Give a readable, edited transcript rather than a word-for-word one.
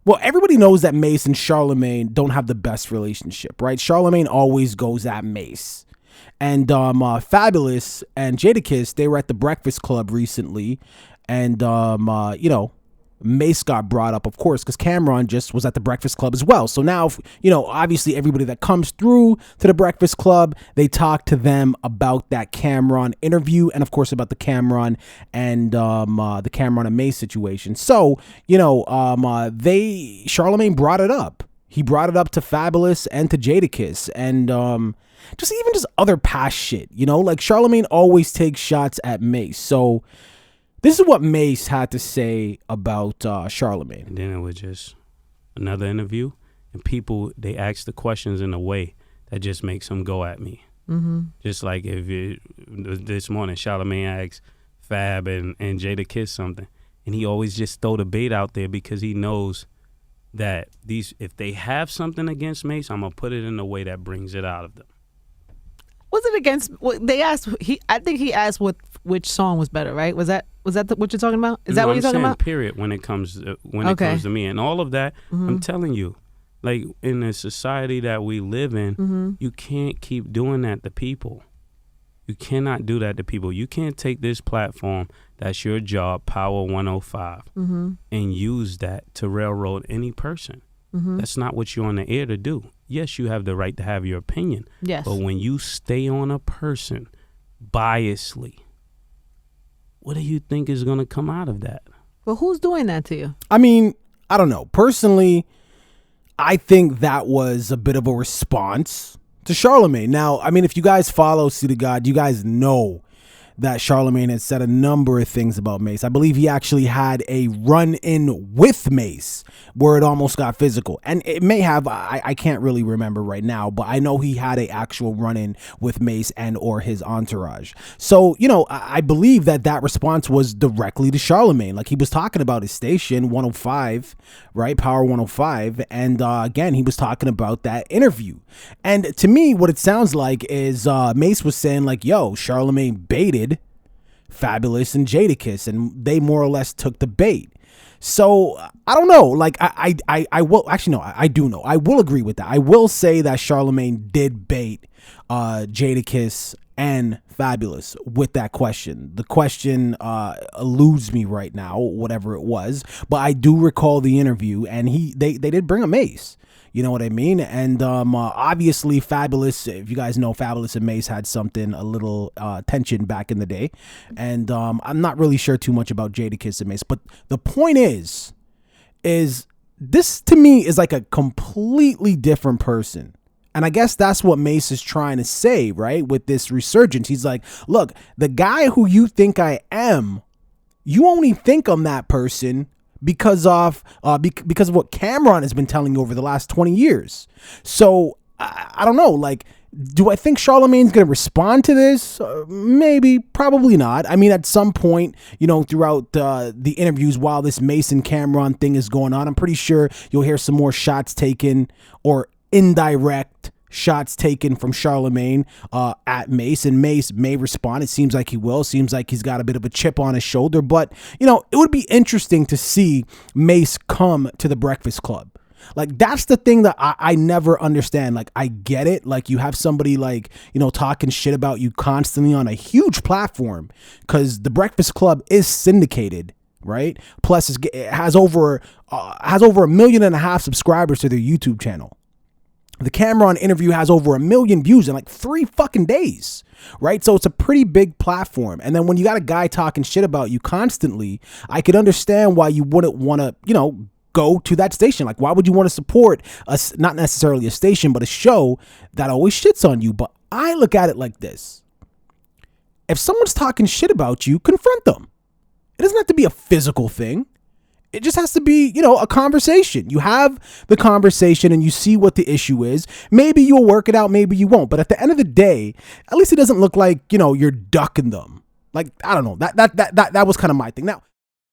Well, everybody knows that Mase and Charlamagne don't have the best relationship, right? Charlamagne always goes at Mase. And Fabolous and Jadakiss, they were at the Breakfast Club recently. And, Mase got brought up, of course, because Cameron just was at the Breakfast Club as well. So now, obviously everybody that comes through to the Breakfast Club, they talk to them about that Cameron interview and, of course, about the Cameron and Mase situation. So, Charlamagne brought it up. He brought it up to Fabolous and to Jadakiss and just other past shit, like Charlamagne always takes shots at Mase. So this is what Mase had to say about Charlamagne. And then it was just another interview, and people, they ask the questions in a way that just makes them go at me. Mm-hmm. Just like this morning, Charlamagne asked Fab and Jadakiss something, and he always just throw the bait out there because he knows that if they have something against Mase, I'm gonna put it in a way that brings it out of them. Was it against? They asked. I think he asked which song was better, right? Was that what you're talking about? Is that what you're talking about? Period. When it comes to me and all of that, I'm telling you, like in the society that we live in, you can't keep doing that to people. You cannot do that to people. You can't take this platform that's your job, Power 105, and use that to railroad any person. That's not what you're on the air to do. Yes, you have the right to have your opinion. Yes. But when you stay on a person biasly, what do you think is going to come out of that? Well, who's doing that to you? I mean, I don't know. Personally, I think that was a bit of a response to Charlamagne. Now, I mean, if you guys follow See the God, you guys know that Charlamagne had said a number of things about Mase. I believe he actually had a run-in with Mase where it almost got physical. And it may have, I can't really remember right now, but I know he had an actual run-in with Mase and or his entourage. So, I believe that response was directly to Charlamagne. Like he was talking about his station, 105, right? Power 105. And again, he was talking about that interview. And to me, what it sounds like is Mase was saying like, yo, Charlamagne baited Fabolous and Jadakiss, and they more or less took the bait. So I don't know. Like I will actually no, I do know. I will agree with that. I will say that Charlamagne did bait Jadakiss and Fabolous with that question. The question eludes me right now, whatever it was, but I do recall the interview, and they did bring a Mase. You know what I mean? And obviously Fabolous, if you guys know, Fabolous and Mase had something, a little tension back in the day. And I'm not really sure too much about Jadakiss and Mase. But the point is this to me is like a completely different person. And I guess that's what Mase is trying to say, right? With this resurgence. He's like, look, the guy who you think I am, you only think I'm that person because of what Cameron has been telling you over the last 20 years. So I don't know, like, do I think Charlamagne's going to respond to this? Maybe, probably not. I mean, at some point, throughout the interviews while this Mase and Cameron thing is going on, I'm pretty sure you'll hear some more shots taken or indirect shots taken from Charlamagne at Mase, and Mase may respond. It seems like he will. Seems like he's got a bit of a chip on his shoulder, but it would be interesting to see Mase come to the Breakfast Club. Like, that's the thing that I never understand. Like, I get it. Like, you have somebody like, talking shit about you constantly on a huge platform, because the Breakfast Club is syndicated, right? Plus it has over 1.5 million subscribers to their YouTube channel. The Cameron interview has over 1 million views in like 3 fucking days, right? So it's a pretty big platform. And then when you got a guy talking shit about you constantly, I could understand why you wouldn't want to, go to that station. Like, why would you want to support not necessarily a station, but a show that always shits on you? But I look at it like this. If someone's talking shit about you, confront them. It doesn't have to be a physical thing. It just has to be, a conversation. You have the conversation and you see what the issue is. Maybe you'll work it out, maybe you won't. But at the end of the day, at least it doesn't look like, you're ducking them. Like, I don't know. That was kind of my thing. Now,